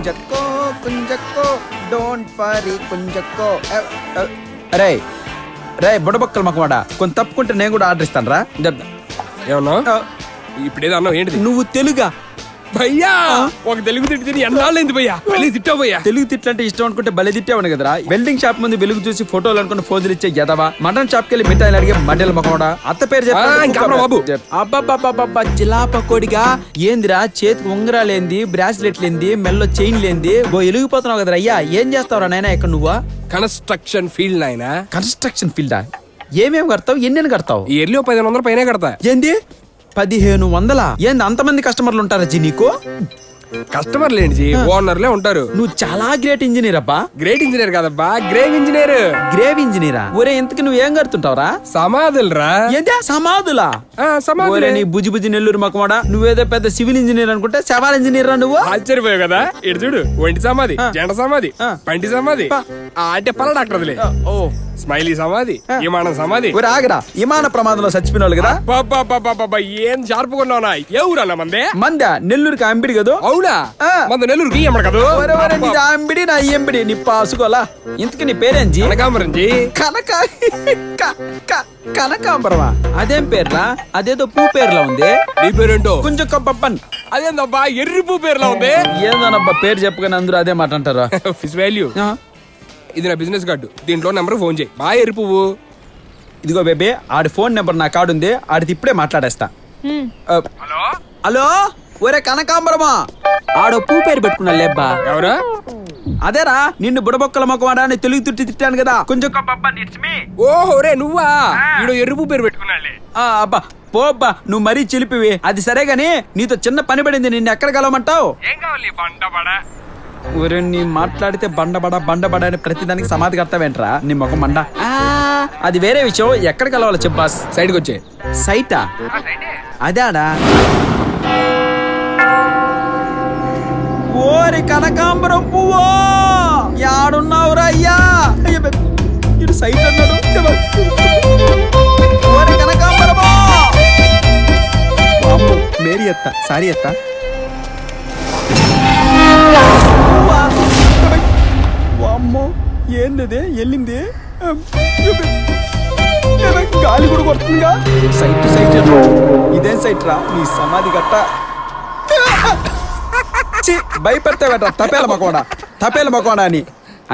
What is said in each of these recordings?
కుంజక్కో కుంజక్కో don't worry కుంజక్కో. అరే రే బుడబక్కల మకవాడా, కొంత తప్పుకుంటే నేను కూడా ఆర్డర్ ఇస్తాను రా. ఏమన్నా ఇప్పుడేదో అన్నావు ఏంటిది? నువ్వు తెలుగా భయ్యా ఒక తెలుగు తిట్టి తిని ఎన్నాళ్ళైంది భయ్యా, మళ్ళీ తిట్టావు భయ్యా. తెలుగు తిట్లంటే ఇష్టం అనుకుంటే భలే తిట్టావని కదరా. వెల్డింగ్ షాప్ ముందు వెలుగు చూసి ఫోటోలు అనుకున్న ఫోజులు ఇచ్చే ఎదవా, మటన్ షాప్ కెళ్ళి మిఠాయిలు అడిగే మడ్డల మకవాడా. అత్త పేరు బాబు. అబ్బాబ్బాబ్బా జిలాప కోడిగా ఏందిరా, చేతికి ఉంగరాలేంది, బ్రాస్లెట్లేంది, మెల్లో చైన్ లేంది, ఎలిగిపోతున్నావు కదరా. అయ్యా ఏం చేస్తావురా నాయనా ఇక్కడ నువ్వా? కన్స్ట్రక్షన్ ఫీల్డ్ నాయనా. కన్స్ట్రక్షన్ ఫీల్డా? ఏమేమి కడతావు, ఎన్నెన్ని కడతావు? ఇయర్లీ 1500 పైన కడతా. ఏంది 1500? ఏంది అంతమంది కస్టమర్లు ఉంటారా జీ నీకు? కస్టమర్లు ఏంటి, ఓనర్లే ఉంటారు. నువ్వు చాలా గ్రేట్ ఇంజనీర్ అబ్బా. గ్రేట్ ఇంజనీర్ కాదబ్బా, గ్రేవ్ ఇంజనీర్. గ్రేవ్ ఇంజనీరా? ఒరే ఇంతకి నువ్వు ఏం కడుతుంటావురా? సమాధులరా. ఏంటా సమాధులా? సమాధులే. నీ బుజ్జి బుజ్జి నెల్లూరు మకమాడా, నువ్వేదో పెద్ద సివిల్ ఇంజనీర్ అనుకుంటే శవాల్ ఇంజనీర్ రా నువ్వు. ఆశ్చర్యపోయావు కదా. ఇటు చూడు, ఒంటి సమాధి, జంట సమాధి, పంటి సమాధి, అంటే పల డాక్టర్లే. స్మైలీ సమాధి, విమానం సమాధి. ఆగరా, విమాన ప్రమాదంలో చచ్చిపోయిన వాళ్ళు కదా. ఏం షార్పుకున్నావునా? ఏ ఊరన్నా మందే? మందా నెల్లూరుకి అంబిడి కదా. అవునా? మన నెల్లూరుకి ఎమ్మడు కదా. అంబిడి నా ఎంబిడి నీ పాసుకోలా. ఇంతకి నీ పేరేంజీ? కనకాంబరంజీ. కనకాంబరమా? అదేం పేర్లా? అదేదో పూ పేర్లా ఉంది. నీ పేరేంటో? కొంచెం పప్పన్. అదేందబ్బా ఎర్రి పూ పేర్లా ఉంది. ఏందోనబ్బా పేరు చెప్పుకొని అందరూ అదే మాట అంటారా. Fish value. ఇది నా బిజినెస్ కార్డు, దీంట్లో నెంబర్ ఫోన్ చేయి. బాగా ఎర్రి పువ్వు. ఇదిగో బేబీ, ఆడి ఫోన్ నెంబర్ నా కార్డు ఉంది, ఆడిది ఇప్పుడే మాట్లాడేస్తా. హలో ఒరే కనకాంబరమా, ఆడో పూ పేరు పెట్టుకున్నా లేబ్బా. ఎవరా? అదేరా, నిన్ను బుడబొక్కల మొక్కవాడా అని తెలుగు తిట్టి తిట్టాను కదా. కొంచెం ఓహో రే నువ్వా? ఈడో ఎర్రి పూ పేరు పెట్టుకున్నాలే. అబ్బా పోబ్బా, నువ్వు మరీ చిలిపివి. అది సరే గాని నీతో చిన్న పని పడింది, నిన్ను ఎక్కడ కలవమంటావు? ఏం కావాలి? బండబడా. ఊరే నీ మాట్లాడితే బండబడ అని ప్రతిదానికి సమాధి కడతావేంట్రా నీ ముఖం మండ. అది వేరే విషయం, ఎక్కడ కలవాలి చెప్పాస్. సైడ్కి వచ్చే. సైటా? అదాడా? ఓరి కనకాంబరం పువ్వో, యాడున్నావురా అయ్యా? ఇటు సైట్ అన్నాడు. ఓరి కనకాంబరమో, మేరీ ఎత్తా, సారీ ఎత్తా. అమ్మో ఏంది వెళ్ళింది, గాలి కూడా కొడుతుందిగా. సైట్ సైట్ ఇదేం సైట్ రా, నీ సమాధి గట్ట. భయపెడతావేట తపేల మకోడా అని.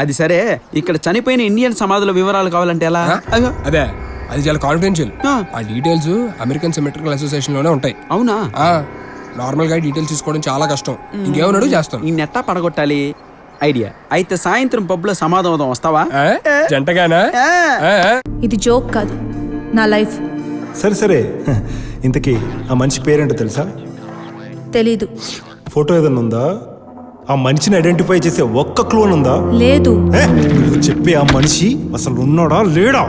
అది సరే, ఇక్కడ చనిపోయిన ఇండియన్ సమాధుల వివరాలు కావాలంటే ఎలా? అదే అది చాలా కాన్ఫిడెన్షియల్. ఆ డీటెయిల్స్ అమెరికన్ సిమెట్రికల్ అసోసియేషన్ లోనే ఉంటాయి. అవునా? నార్మల్ గా డీటెయిల్స్ తీసుకోవడం చాలా కష్టం. ఇంకేమన్నాడు చేస్తాను. ఈ నెట్టా పడగొట్టాలి ఐడియా. అయితే సాయంత్రం పబ్ లో సమాధం వస్తావా? జంటగానా? ఇది జోక్ కాదు, నా లైఫ్. సరే సరే, ఇంతకీ ఆ మనిషి పేరేంటో తెలుసా? తెలీదు. ఫోటో ఏదన్నా ఉందా? ఆ మనిషిని ఐడెంటిఫై చేసే ఒక్క క్లూ ఉందా? లేదు. నువ్వు చెప్పే ఆ మనిషి అసలు ఉన్నాడా లేడా?